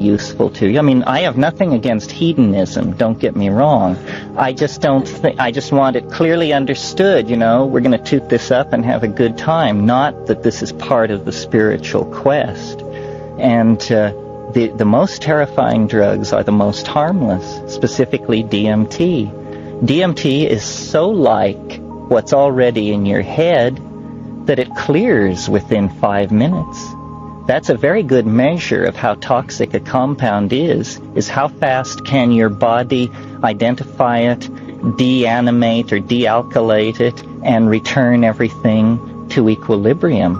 useful to you. I mean, I have nothing against hedonism, don't get me wrong. I just want it clearly understood, we're going to toot this up and have a good time, not that this is part of the spiritual quest. And the most terrifying drugs are the most harmless, specifically DMT. DMT is so like what's already in your head that it clears within 5 minutes. That's a very good measure of how toxic a compound is how fast can your body identify it, deanimate or dealkylate it, and return everything to equilibrium.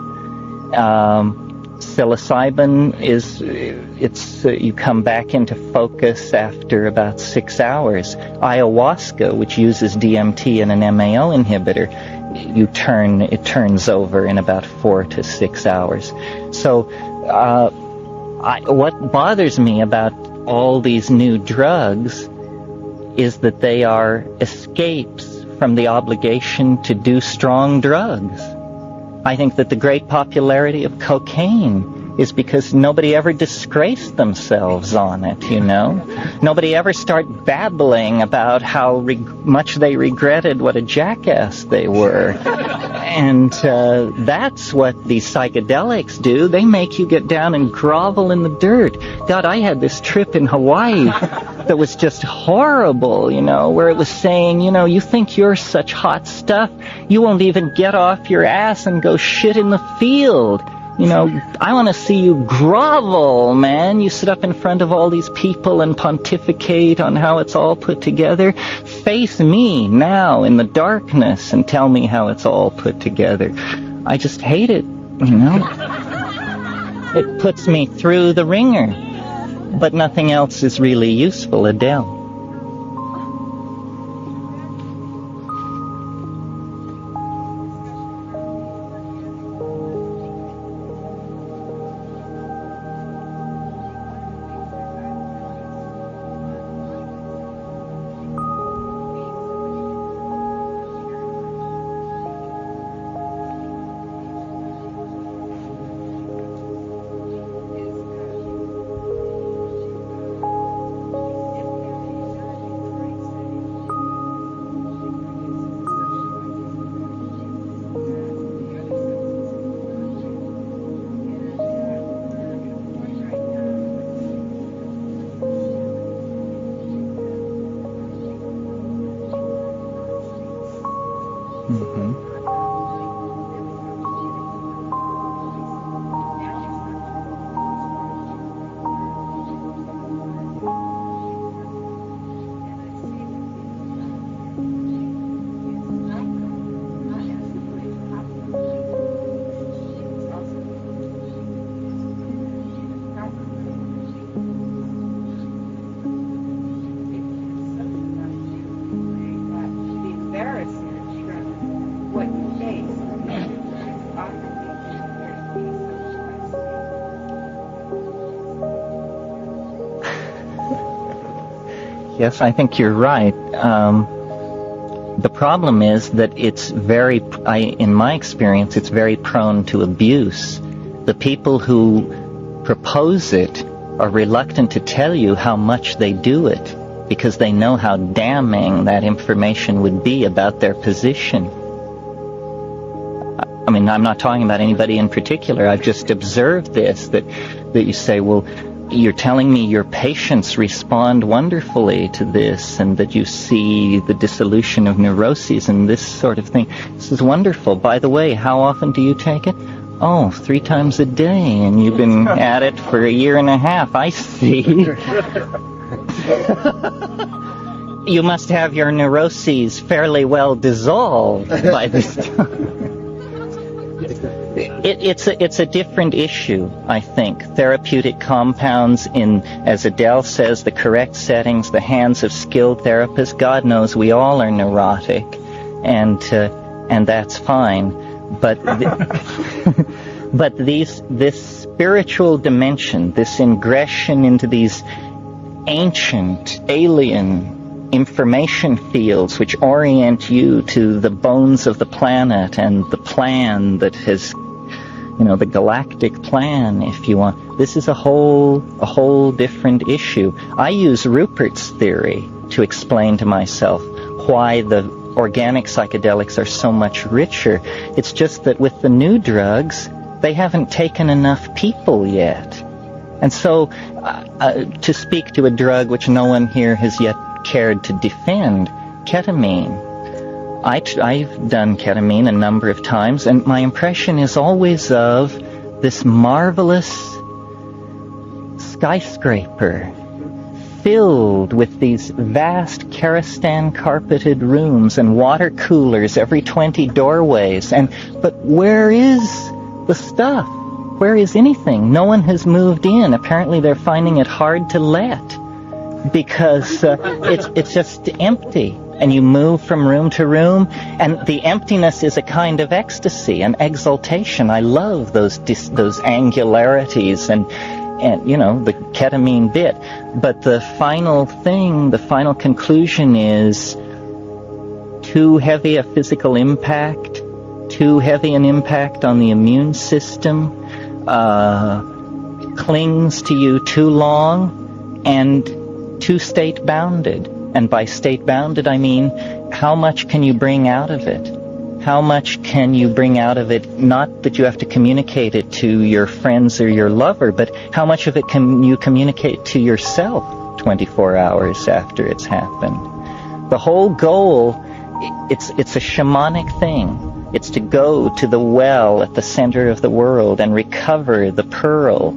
Psilocybin you come back into focus after about 6 hours. Ayahuasca, which uses DMT and an MAO inhibitor, it turns over in about 4 to 6 hours. So what bothers me about all these new drugs is that they are escapes from the obligation to do strong drugs. I think that the great popularity of cocaine is because nobody ever disgraced themselves on it, Nobody ever started babbling about how much they regretted what a jackass they were. And that's what these psychedelics do. They make you get down and grovel in the dirt. God, I had this trip in Hawaii that was just horrible, where it was saying, you think you're such hot stuff, you won't even get off your ass and go shit in the field. I want to see you grovel, man. You sit up in front of all these people and pontificate on how it's all put together. Face me now in the darkness and tell me how it's all put together. I just hate it, It puts me through the ringer. But nothing else is really useful, Adele. Yes, I think you're right. The problem is that it's in my experience, it's very prone to abuse. The people who propose it are reluctant to tell you how much they do it because they know how damning that information would be about their position. I mean, I'm not talking about anybody in particular. I've just observed this, that you say, well, you're telling me your patients respond wonderfully to this and that you see the dissolution of neuroses and this sort of thing. This is wonderful. By the way, how often do you take it? Oh, 3 times a day, and you've been at it for 1.5 years. I see. You must have your neuroses fairly well dissolved by this time. It's a different issue, I think. Therapeutic compounds in, as Adele says, the correct settings, the hands of skilled therapists. God knows we all are neurotic, and that's fine. But but this spiritual dimension, this ingression into these ancient, alien information fields which orient you to the bones of the planet and the plan that has the galactic plan, if you want. This is a whole different issue. I use Rupert's theory to explain to myself why the organic psychedelics are so much richer. It's just that with the new drugs, they haven't taken enough people yet. And so, to speak to a drug which no one here has yet cared to defend, ketamine. I've done ketamine a number of times, and my impression is always of this marvelous skyscraper filled with these vast Karistan-carpeted rooms and water coolers every 20 doorways. But where is the stuff? Where is anything? No one has moved in. Apparently they're finding it hard to let because it's just empty. And you move from room to room, and the emptiness is a kind of ecstasy, an exaltation. I love those angularities and the ketamine bit. But the final thing, the final conclusion is too heavy a physical impact, too heavy an impact on the immune system, clings to you too long, and too state-bounded. And by state-bounded, I mean, how much can you bring out of it? How much can you bring out of it? Not that you have to communicate it to your friends or your lover, but how much of it can you communicate to yourself 24 hours after it's happened? The whole goal, it's a shamanic thing. It's to go to the well at the center of the world and recover the pearl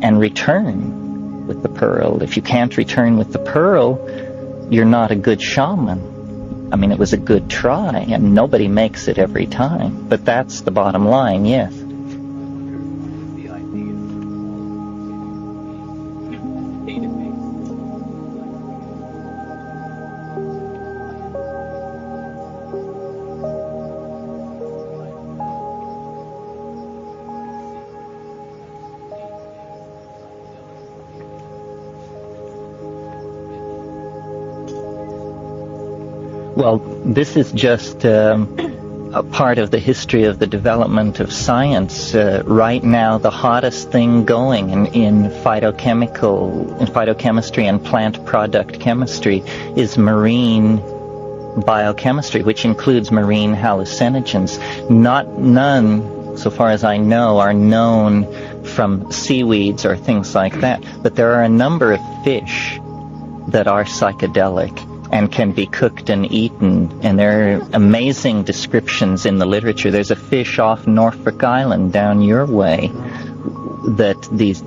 and return with the pearl. If you can't return with the pearl, you're not a good shaman. I mean, it was a good try, and nobody makes it every time. But that's the bottom line, yes. Well, this is just a part of the history of the development of science. Right now, the hottest thing going in phytochemistry and plant product chemistry is marine biochemistry, which includes marine hallucinogens. None, so far as I know, are known from seaweeds or things like that. But there are a number of fish that are psychedelic and can be cooked and eaten, and there are amazing descriptions in the literature. There's a fish off Norfolk Island down your way that this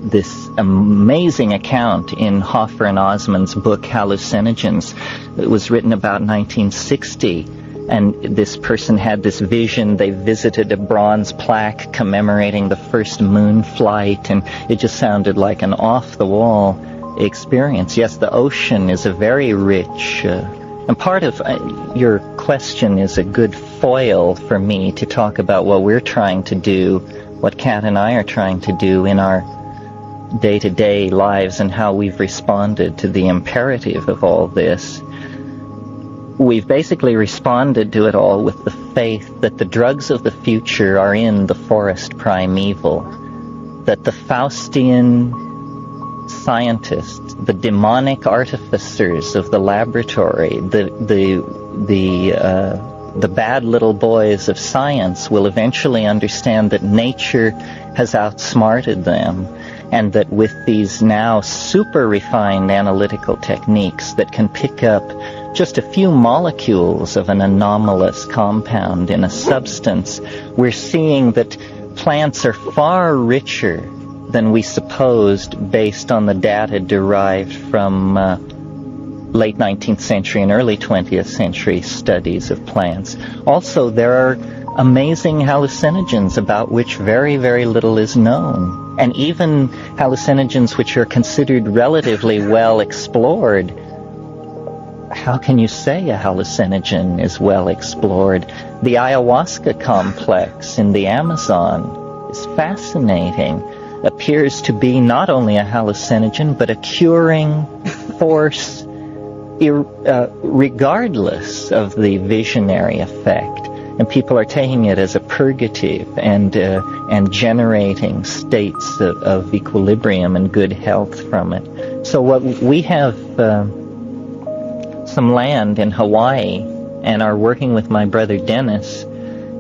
amazing account in Hoffer and Osmond's book Hallucinogens. It was written about 1960, and this person had this vision. They visited a bronze plaque commemorating the first moon flight, and it just sounded like an off-the-wall experience. Yes, the ocean is a very rich, and part of your question is a good foil for me to talk about what we're trying to do, what Kat and I are trying to do in our day-to-day lives, and how we've responded to the imperative of all this. We've basically responded to it all with the faith that the drugs of the future are in the forest primeval, that the Faustian scientists, the demonic artificers of the laboratory, the bad little boys of science will eventually understand that nature has outsmarted them, and that with these now super refined analytical techniques that can pick up just a few molecules of an anomalous compound in a substance, we're seeing that plants are far richer than we supposed based on the data derived from late 19th century and early 20th century studies of plants. Also, there are amazing hallucinogens about which very, very little is known. And even hallucinogens which are considered relatively well explored. How can you say a hallucinogen is well explored? The ayahuasca complex in the Amazon is fascinating. Appears to be not only a hallucinogen, but a curing force regardless of the visionary effect. and people are taking it as a purgative and generating states of equilibrium and good health from it. So what we have some land in Hawaii and are working with my brother Dennis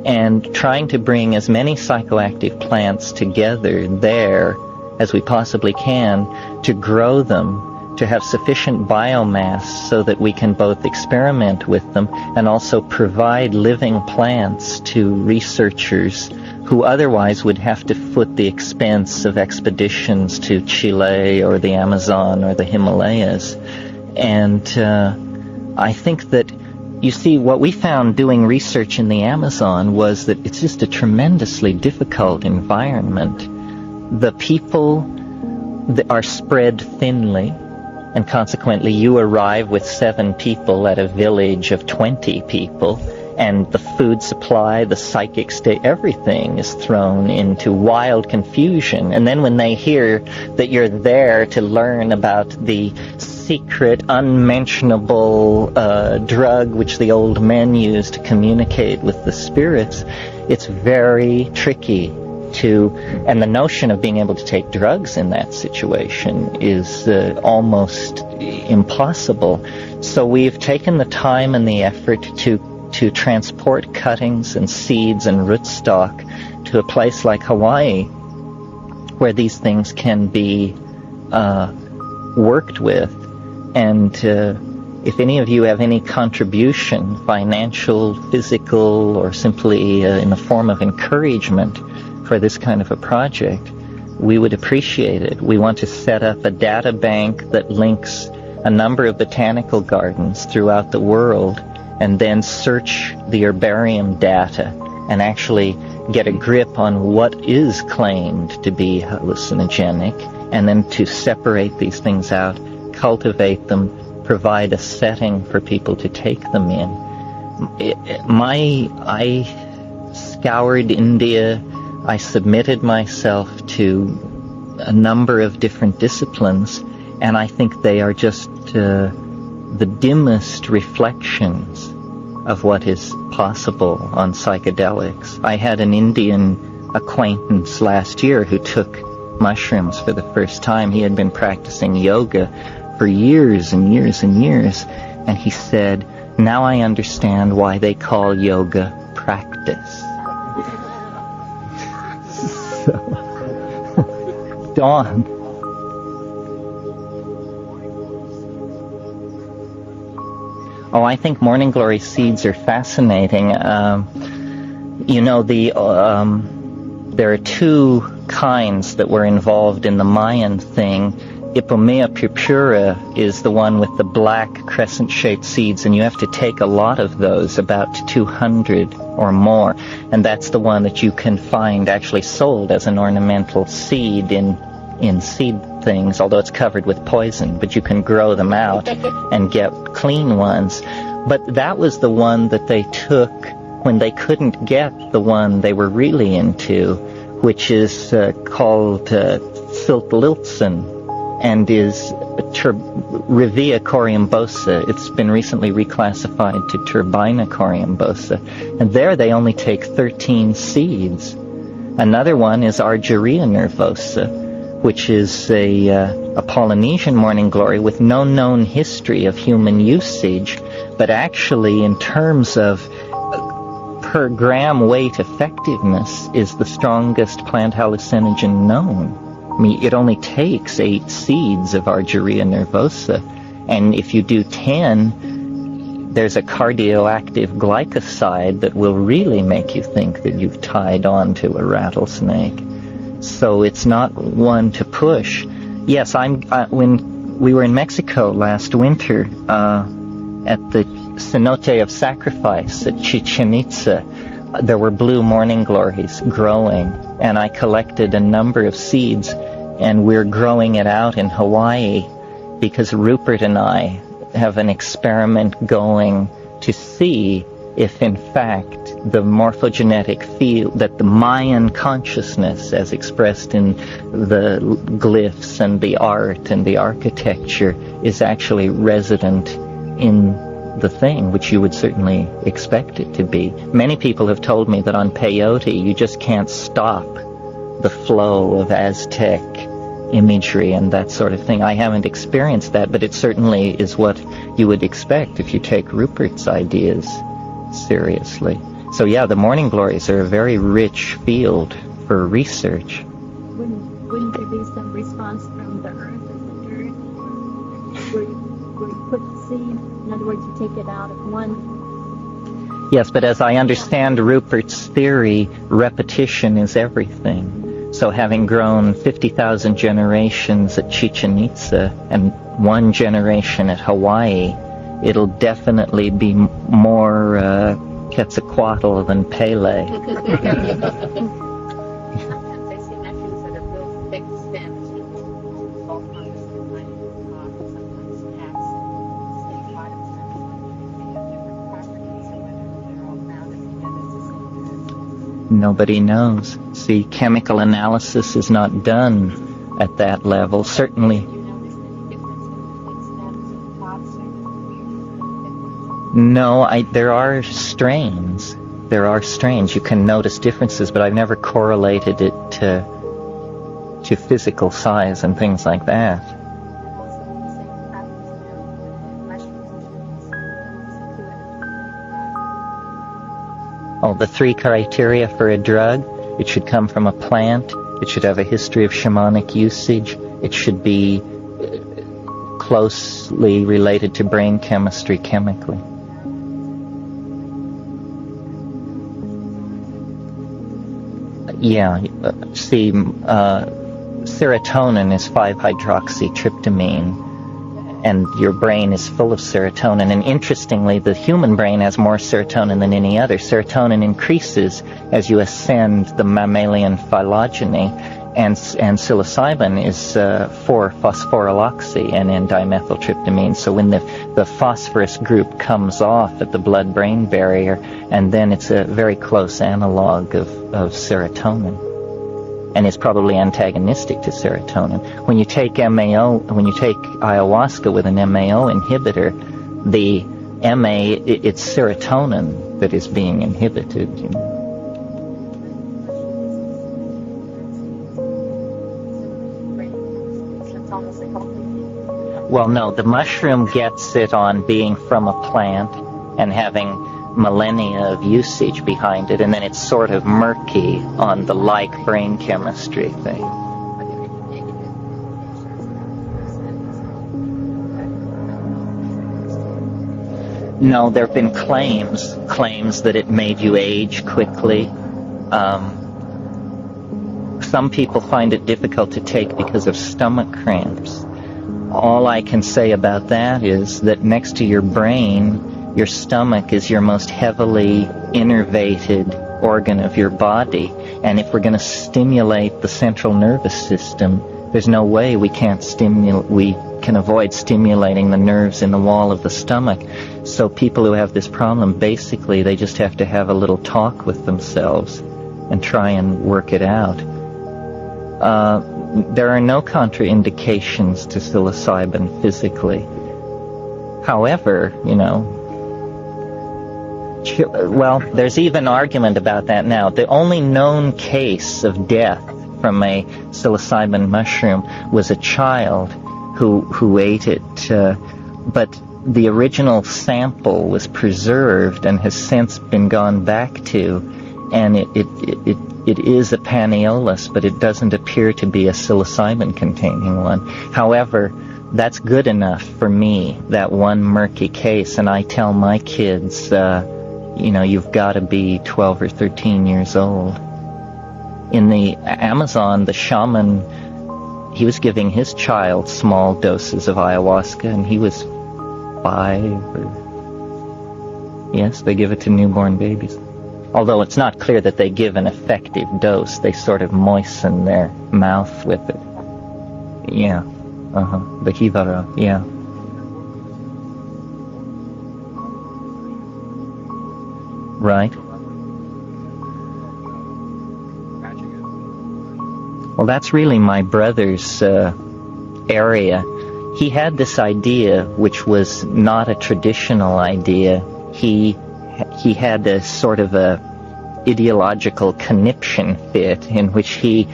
and trying to bring as many psychoactive plants together there as we possibly can to grow them, to have sufficient biomass so that we can both experiment with them and also provide living plants to researchers who otherwise would have to foot the expense of expeditions to Chile or the Amazon or the Himalayas. And I think that, you see, what we found doing research in the Amazon was that it's just a tremendously difficult environment. The people are spread thinly, and consequently you arrive with 7 people at a village of 20 people, and the food supply, the psychic state, everything is thrown into wild confusion. And then when they hear that you're there to learn about the secret, unmentionable drug which the old men use to communicate with the spirits, it's very tricky to, and the notion of being able to take drugs in that situation is almost impossible. So we've taken the time and the effort to transport cuttings and seeds and rootstock to a place like Hawaii where these things can be worked with. And if any of you have any contribution, financial, physical, or simply in the form of encouragement for this kind of a project, we would appreciate it. We want to set up a data bank that links a number of botanical gardens throughout the world and then search the herbarium data and actually get a grip on what is claimed to be hallucinogenic, and then to separate these things out, cultivate them, provide a setting for people to take them in. I scoured India. I submitted myself to a number of different disciplines, and I think they are just the dimmest reflections of what is possible on psychedelics. I had an Indian acquaintance last year who took mushrooms for the first time. He had been practicing yoga for years and years and years, and he said, "Now I understand why they call yoga practice." So, Dawn. Oh, I think morning glory seeds are fascinating. You know, there are 2 kinds that were involved in the Mayan thing. Ipomea purpura is the one with the black crescent-shaped seeds, and you have to take a lot of those, about 200 or more, and that's the one that you can find actually sold as an ornamental seed in seed things, although it's covered with poison, but you can grow them out and get clean ones. But that was the one that they took when they couldn't get the one they were really into, which is called Filtliltsen, and is Revia coriambosa. It's been recently reclassified to Turbina coriambosa, and there they only take 13 seeds. Another one is Argyria nervosa, which is a Polynesian morning glory with no known history of human usage, but actually in terms of per gram weight effectiveness is the strongest plant hallucinogen known. I mean, it only takes 8 seeds of Argyria nervosa, and if you do 10, there's a cardioactive glycoside that will really make you think that you've tied on to a rattlesnake. So it's not one to push. Yes, when we were in Mexico last winter at the cenote of sacrifice at Chichen Itza, there were blue morning glories growing, and I collected a number of seeds, and we're growing it out in Hawaii because Rupert and I have an experiment going to see if in fact the morphogenetic field, that the Mayan consciousness as expressed in the glyphs and the art and the architecture is actually resident in the thing, which you would certainly expect it to be. Many people have told me that on peyote you just can't stop the flow of Aztec imagery and that sort of thing. I haven't experienced that, but it certainly is what you would expect if you take Rupert's ideas seriously. So yeah, the morning glories are a very rich field for research. Wouldn't there be some response from the earth or the dirt where you put the seed? In other words, you take it out of one. Yes, but as I understand Rupert's theory, repetition is everything. So having grown 50,000 generations at Chichen Itza and one generation at Hawaii, it'll definitely be more Quetzalcoatl than Pele. Sometimes I see mushrooms that are real thick stems with volcanoes and sometimes cats stay bottoms and they have different properties, and whether they're all bounded together it's the same. Nobody knows. See, chemical analysis is not done at that level. Certainly. Do you notice any difference in the thick stems and tops or the No, there are strains. There are strains. You can notice differences, but I've never correlated it to physical size and things like that. Oh, the 3 criteria for a drug: it should come from a plant, it should have a history of shamanic usage, it should be closely related to brain chemistry chemically. Yeah, see, serotonin is 5-hydroxytryptamine, and your brain is full of serotonin. And interestingly, the human brain has more serotonin than any other. Serotonin increases as you ascend the mammalian phylogeny, and psilocybin is 4-phosphoryloxy and N-dimethyltryptamine. So when the phosphorus group comes off at the blood-brain barrier, and then it's a very close analog of serotonin, and is probably antagonistic to serotonin. When you take ayahuasca with an MAO inhibitor, the it's serotonin that is being inhibited. You know. Well, no, the mushroom gets it on being from a plant and having millennia of usage behind it, and then it's sort of murky on the like brain chemistry thing. No, there have been claims that it made you age quickly. Some people find it difficult to take because of stomach cramps. All I can say about that is that next to your brain, your stomach is your most heavily innervated organ of your body. And if we're going to stimulate the central nervous system, there's no way we can avoid stimulating the nerves in the wall of the stomach. So people who have this problem, basically, they just have to have a little talk with themselves and try and work it out. There are no contraindications to psilocybin physically. However, well, there's even argument about that now. The only known case of death from a psilocybin mushroom was a child who ate it, but the original sample was preserved and has since been gone back to, and it is a paneolus, but it doesn't appear to be a psilocybin-containing one. However, that's good enough for me, that one murky case, and I tell my kids, you've got to be 12 or 13 years old. In the Amazon, the shaman, he was giving his child small doses of ayahuasca, and he was 5. Yes, they give it to newborn babies. Although it's not clear that they give an effective dose. They sort of moisten their mouth with it. Yeah. The hibara, yeah. Right. Well, that's really my brother's area. he had this idea, which was not a traditional idea. He had a sort of a ideological conniption fit in which he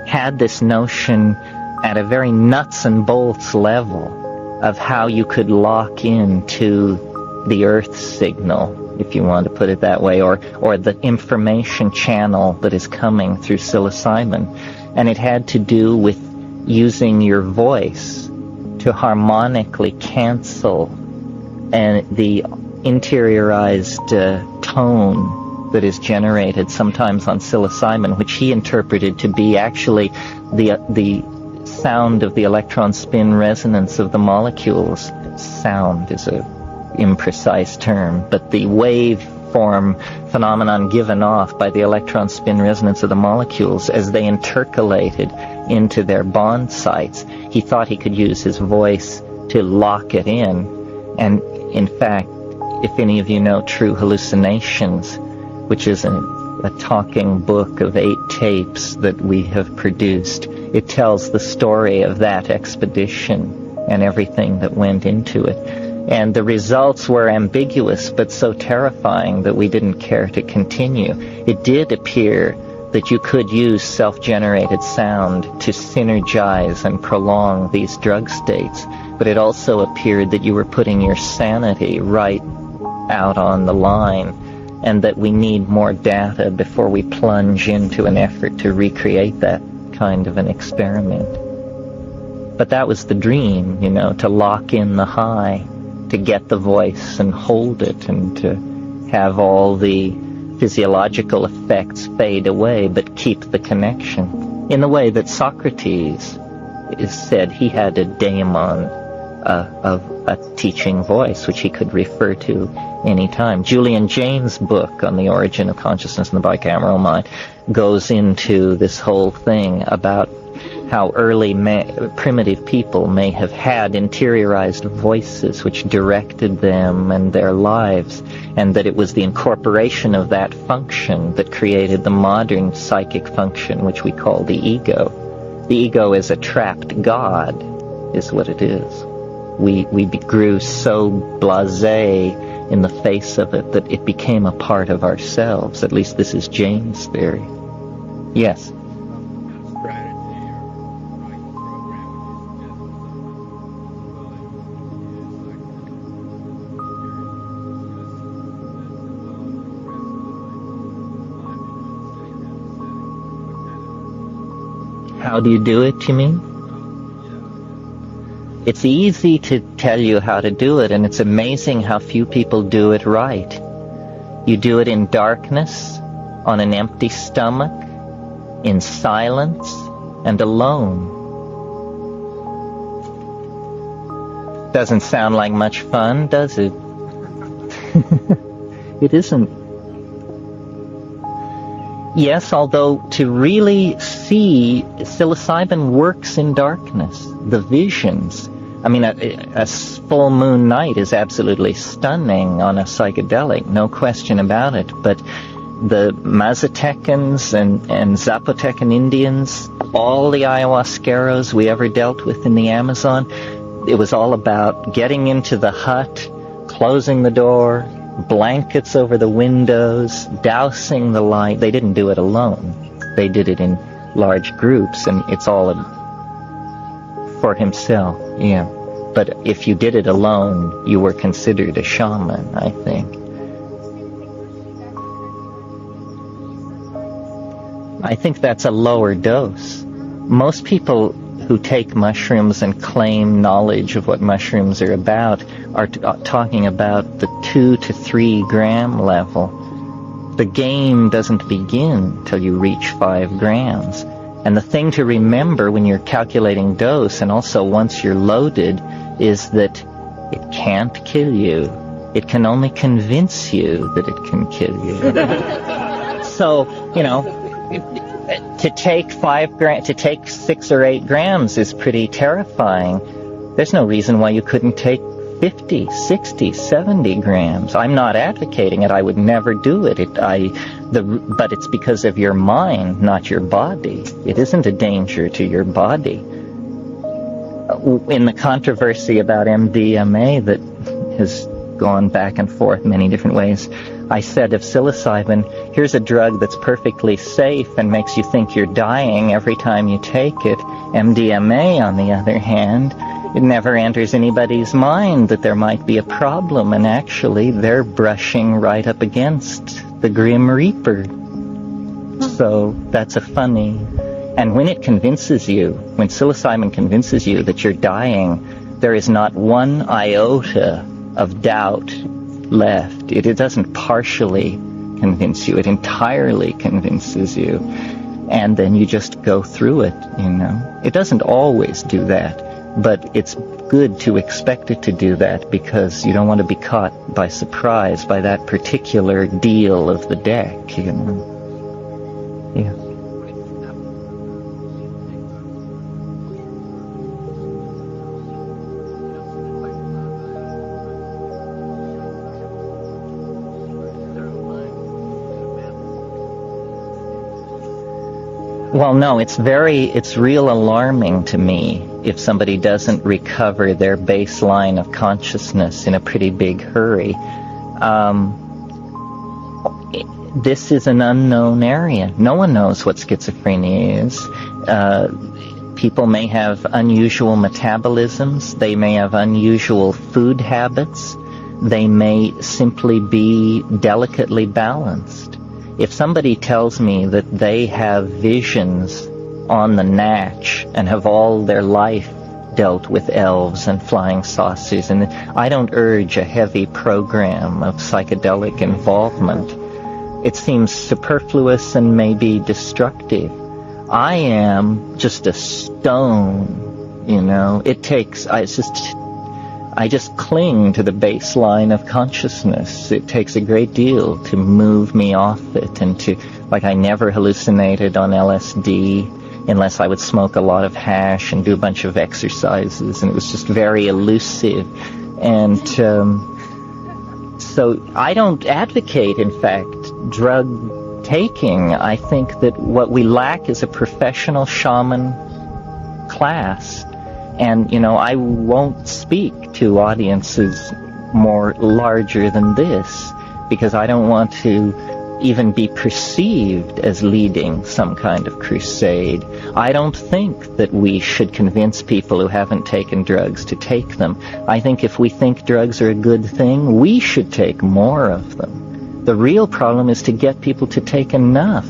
had this notion at a very nuts and bolts level of how you could lock into the Earth signal, if you want to put it that way, or the information channel that is coming through psilocybin. And it had to do with using your voice to harmonically cancel and the interiorized tone that is generated sometimes on psilocybin, which he interpreted to be actually the sound of the electron spin resonance of the molecules. Sound is a imprecise term, but the waveform phenomenon given off by the electron spin resonance of the molecules as they intercalated into their bond sites. He thought he could use his voice to lock it in. And in fact, if any of you know True Hallucinations, which is a talking book of 8 tapes that we have produced, it tells the story of that expedition and everything that went into it. And the results were ambiguous, but so terrifying that we didn't care to continue. It did appear that you could use self-generated sound to synergize and prolong these drug states, but it also appeared that you were putting your sanity right out on the line, and that we need more data before we plunge into an effort to recreate that kind of an experiment. But that was the dream, you know, to lock in the high, to get the voice and hold it, and to have all the physiological effects fade away, but keep the connection. In the way that Socrates is said he had a daemon of a teaching voice, which he could refer to any time. Julian Jaynes' book on the origin of consciousness in the bicameral mind goes into this whole thing about how early primitive people may have had interiorized voices which directed them and their lives, and that it was the incorporation of that function that created the modern psychic function, which we call the ego. The ego is a trapped God, is what it is. We grew so blasé in the face of it that it became a part of ourselves. At least this is James' theory. Yes? How do you do it, you mean? It's easy to tell you how to do it, and it's amazing how few people do it right. You do it in darkness, on an empty stomach, in silence, and alone. Doesn't sound like much fun, does it? It isn't. Yes, although to really see, psilocybin works in darkness. The visions. I mean, a full moon night is absolutely stunning on a psychedelic, no question about it. But the Mazatecans and Zapotecan Indians, all the ayahuasqueros we ever dealt with in the Amazon, it was all about getting into the hut, closing the door, blankets over the windows, dousing the light. They didn't do it alone. They did it in large groups, and it's all for himself, yeah. But if you did it alone, you were considered a shaman, I think. I think that's a lower dose. Most people who take mushrooms and claim knowledge of what mushrooms are about are talking about the 2 to 3 gram level. The game doesn't begin till you reach 5 grams. And the thing to remember when you're calculating dose, and also once you're loaded, is that it can't kill you. It can only convince you that it can kill you. So, you know, to take 6 or 8 grams is pretty terrifying. There's no reason why you couldn't take 50, 60, 70 grams. I'm not advocating it. I would never do it. But it's because of your mind, not your body. It isn't a danger to your body. in the controversy about MDMA that has gone back and forth many different ways, I said of psilocybin, here's a drug that's perfectly safe and makes you think you're dying every time you take it. MDMA, on the other hand, it never enters anybody's mind that there might be a problem, and actually they're brushing right up against the Grim Reaper. So that's a funny... And when it convinces you, when psilocybin convinces you that you're dying, there is not one iota of doubt left. It doesn't partially convince you. It entirely convinces you. And then you just go through it, you know. It doesn't always do that, but it's good to expect it to do that because you don't want to be caught by surprise by that particular deal of the deck, you know. Yeah. Well, no, it's real alarming to me if somebody doesn't recover their baseline of consciousness in a pretty big hurry. This is an unknown area. No one knows what schizophrenia is. People may have unusual metabolisms. They may have unusual food habits. They may simply be delicately balanced. If somebody tells me that they have visions on the natch and have all their life dealt with elves and flying saucers, and I don't urge a heavy program of psychedelic involvement. It seems superfluous and maybe destructive. I am just a stone, you know. I just cling to the baseline of consciousness. It takes a great deal to move me off it, and I never hallucinated on LSD unless I would smoke a lot of hash and do a bunch of exercises, and it was just very elusive. And so I don't advocate, in fact, drug taking. I think that what we lack is a professional shaman class. And, you know, I won't speak to audiences more larger than this because I don't want to even be perceived as leading some kind of crusade. I don't think that we should convince people who haven't taken drugs to take them. I think if we think drugs are a good thing, we should take more of them. The real problem is to get people to take enough.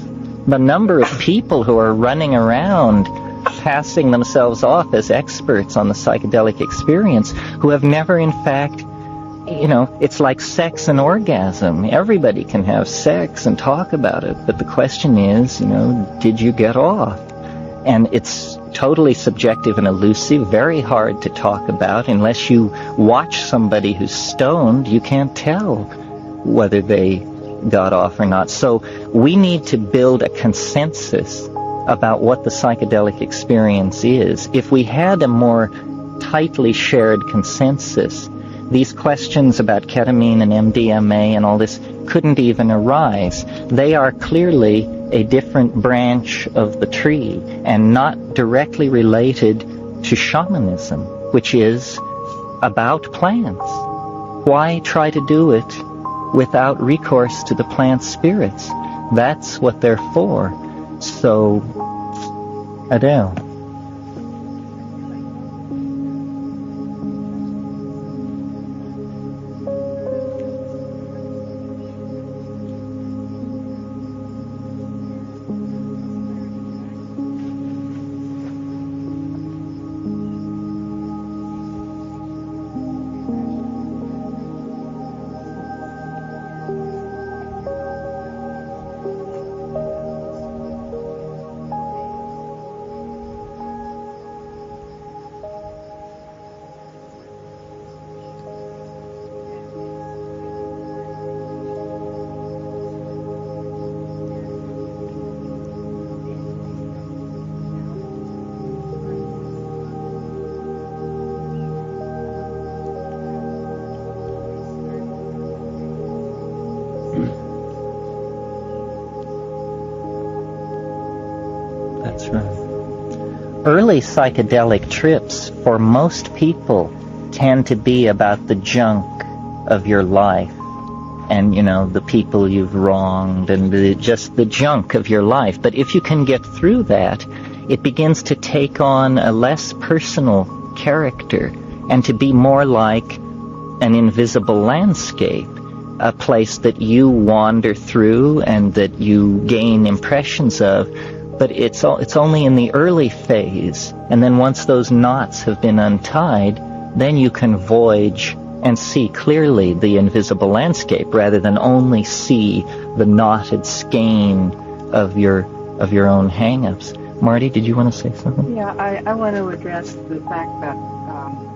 The number of people who are running around passing themselves off as experts on the psychedelic experience who have never, in fact, you know, it's like sex and orgasm. Everybody can have sex and talk about it, but the question is, you know, did you get off? And it's totally subjective and elusive, very hard to talk about. Unless you watch somebody who's stoned, you can't tell whether they got off or not. So we need to build a consensus about what the psychedelic experience is. If we had a more tightly shared consensus, these questions about ketamine and MDMA and all this couldn't even arise. They are clearly a different branch of the tree and not directly related to shamanism, which is about plants. Why try to do it without recourse to the plant spirits? That's what they're for. So, Adele. That's right. early psychedelic trips for most people tend to be about the junk of your life, and the people you've wronged, and just the junk of your life. But if you can get through that, it begins to take on a less personal character and to be more like an invisible landscape, a place that you wander through and that you gain impressions of. But it's only in the early phase, and then once those knots have been untied, then you can voyage and see clearly the invisible landscape rather than only see the knotted skein of your own hang-ups. Marty, did you want to say something? Yeah, I want to address the fact that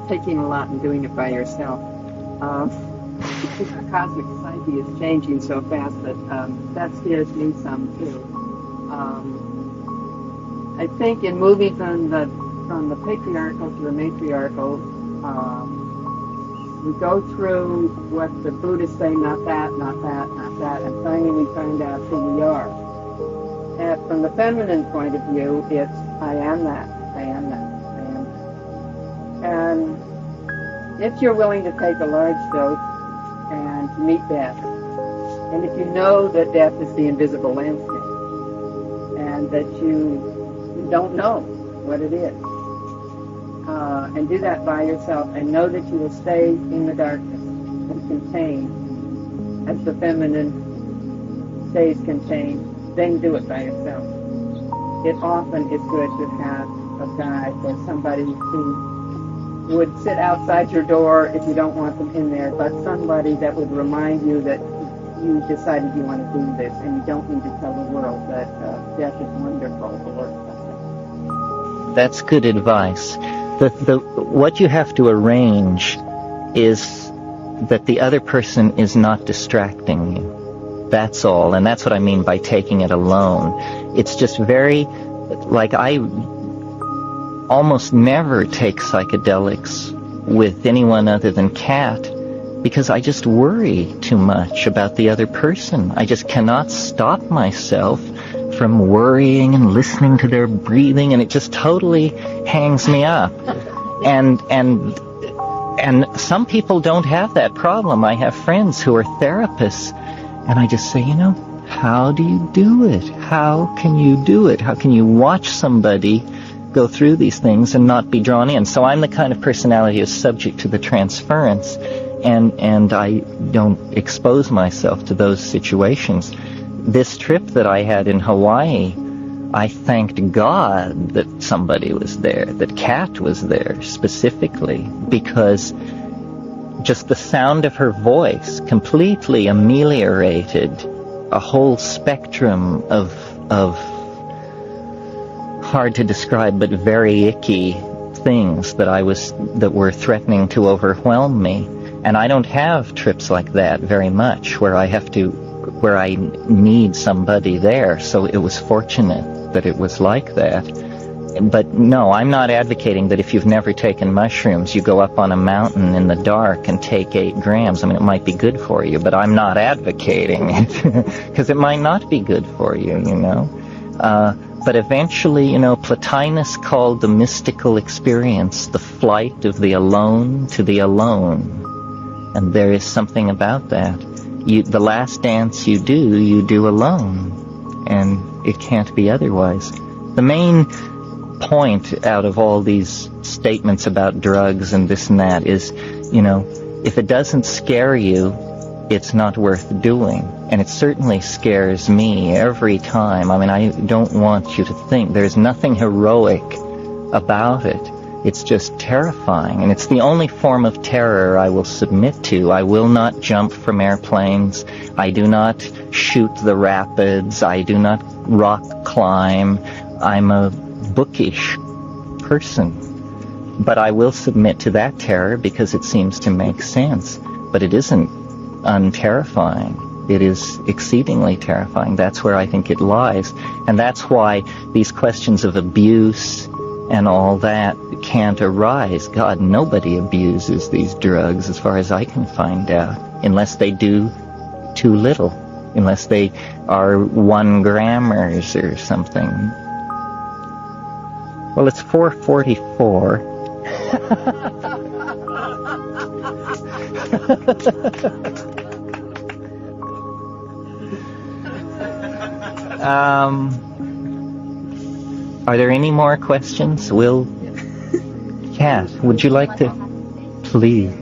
taking a lot and doing it by yourself. The cosmic psyche is changing so fast that scares me some too. I think in moving from the patriarchal to the matriarchal, we go through what the Buddhists say, not that, not that, not that, and finally we find out who we are. And from the feminine point of view, it's I am that, I am that, I am that. And if you're willing to take a large dose and to meet death, and if you know that death is the invisible landscape, and that you don't know what it is, and do that by yourself, and know that you will stay in the darkness and contained as the feminine stays contained, then do it by yourself. It often is good to have a guide or somebody who would sit outside your door if you don't want them in there, but somebody that would remind you that you decided you want to do this, and you don't need to tell the world that death is wonderful or something. That's good advice. What you have to arrange is that the other person is not distracting you. That's all, and that's what I mean by taking it alone. It's just very, like, I almost never take psychedelics with anyone other than Kat, because I just worry too much about the other person. I just cannot stop myself from worrying and listening to their breathing, and it just totally hangs me up. And some people don't have that problem. I have friends who are therapists, and I just say, how do you do it? How can you do it? How can you watch somebody go through these things and not be drawn in? So I'm the kind of personality who's subject to the transference, and I don't expose myself to those situations. This trip that I had in Hawaii, I thanked God that somebody was there, that Kat was there specifically, because just the sound of her voice completely ameliorated a whole spectrum of hard to describe but very icky things that were threatening to overwhelm me. And I don't have trips like that very much where I need somebody there, so it was fortunate that it was like that. But no, I'm not advocating that if you've never taken mushrooms, you go up on a mountain in the dark and take 8 grams. I mean, it might be good for you, but I'm not advocating it, because it might not be good for you, But eventually, Plotinus called the mystical experience the flight of the alone to the alone. And there is something about that. The last dance you do alone, and it can't be otherwise. The main point out of all these statements about drugs and this and that is, if it doesn't scare you, it's not worth doing. And it certainly scares me every time. I mean, I don't want you to think there's nothing heroic about it. It's just terrifying, and it's the only form of terror I will submit to. I will not jump from airplanes. I do not shoot the rapids. I do not rock climb. I'm a bookish person. But I will submit to that terror because it seems to make sense. But it isn't unterrifying. It is exceedingly terrifying. That's where I think it lies. And that's why these questions of abuse and all that can't arise. God, nobody abuses these drugs as far as I can find out, unless they do too little, unless they are 1 grammers or something. Well, it's 4:44. Are there any more questions? Kat, would you like to? Please.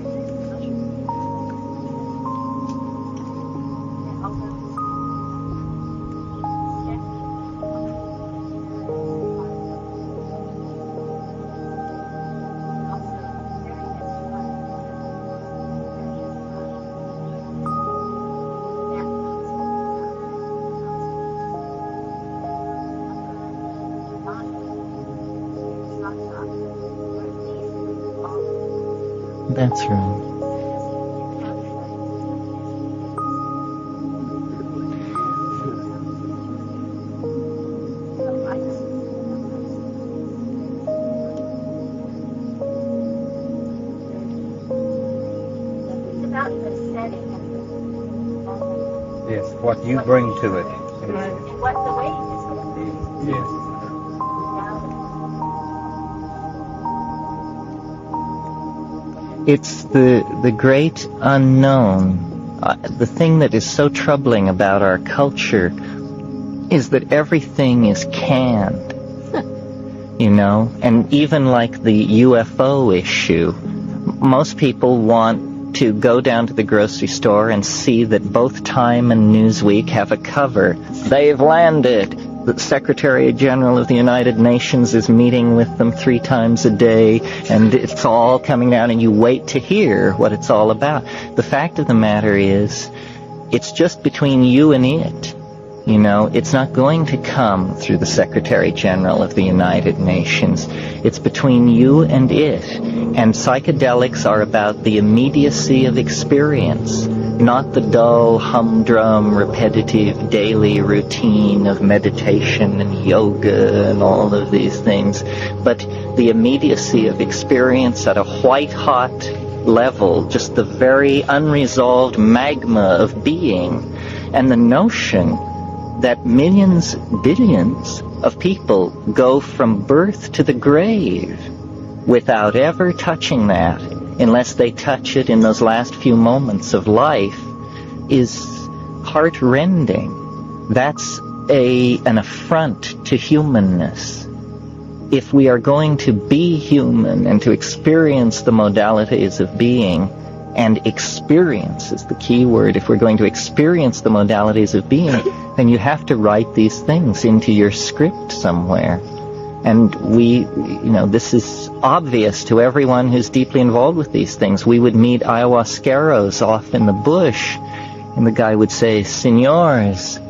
That's right. Yes, what you bring to it. And what the way is going to be. Yes. It's the great unknown. The thing that is so troubling about our culture is that everything is canned. You know, and even like the UFO issue, most people want to go down to the grocery store and see that both Time and Newsweek have a cover. They've landed. The Secretary General of the United Nations is meeting with them 3 times a day, and it's all coming down, and you wait to hear what it's all about. The fact of the matter is, it's just between you and it. You know, it's not going to come through the Secretary General of the United Nations. It's between you and it. And psychedelics are about the immediacy of experience, not the dull, humdrum, repetitive daily routine of meditation and yoga and all of these things, but the immediacy of experience at a white-hot level, just the very unresolved magma of being, and the notion that millions, billions of people go from birth to the grave without ever touching that, unless they touch it in those last few moments of life, is heart-rending. That's an affront to humanness. If we are going to be human and to experience the modalities of being, and experience is the key word, if we're going to experience the modalities of being, then you have to write these things into your script somewhere. And this is obvious to everyone who's deeply involved with these things. We would meet ayahuasqueros off in the bush, and the guy would say, "Señores,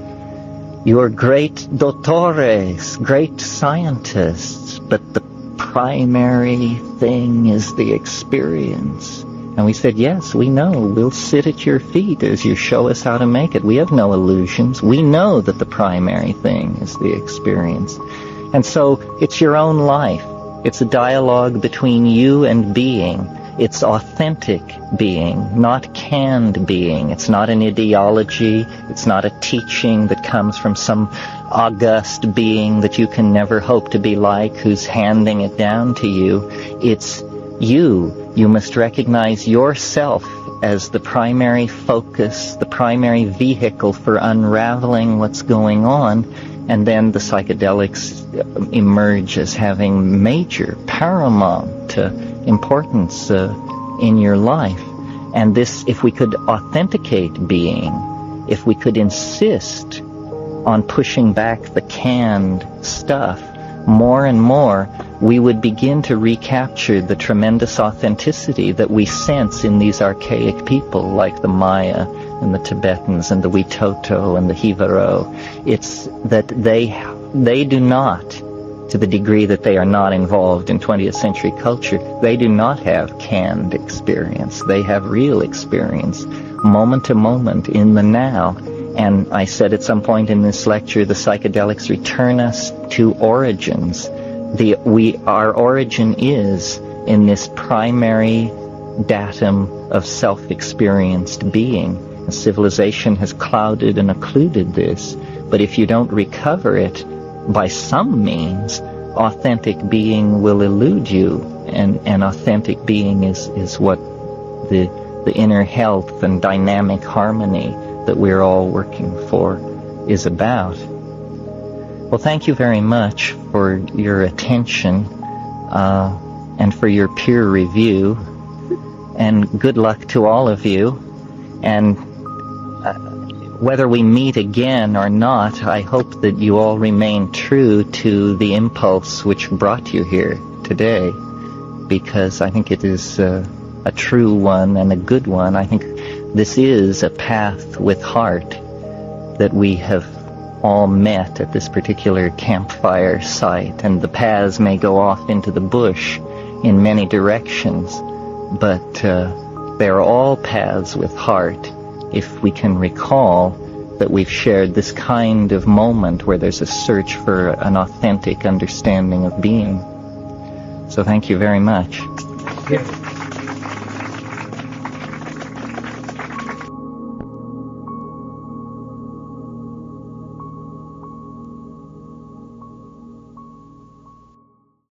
you're great doctores, great scientists, but the primary thing is the experience." And we said, "Yes, we know. We'll sit at your feet as you show us how to make it. We have no illusions. We know that the primary thing is the experience." And so it's your own life. It's a dialogue between you and being. It's authentic being, not canned being. It's not an ideology. It's not a teaching that comes from some august being that you can never hope to be like, who's handing it down to you. It's you. You must recognize yourself as the primary focus, the primary vehicle for unraveling what's going on, and then the psychedelics emerge as having major, paramount importance in your life. And this, if we could authenticate being, if we could insist on pushing back the canned stuff more and more, we would begin to recapture the tremendous authenticity that we sense in these archaic people like the Maya and the Tibetans and the Witoto and the Jivaro. It's that they do not, to the degree that they are not involved in 20th century culture, they do not have canned experience. They have real experience, moment to moment, in the now. And I said at some point in this lecture, the psychedelics return us to origins. Our origin is in this primary datum of self-experienced being. Civilization has clouded and occluded this, but if you don't recover it by some means, authentic being will elude you, and authentic being is what the inner health and dynamic harmony that we're all working for is about. Well, thank you very much for your attention and for your peer review, and good luck to all of you. And whether we meet again or not, I hope that you all remain true to the impulse which brought you here today, because I think it is a true one and a good one. I think this is a path with heart that we have all met at this particular campfire site, and the paths may go off into the bush in many directions, but they're all paths with heart if we can recall that we've shared this kind of moment where there's a search for an authentic understanding of being. So thank you very much. Yeah.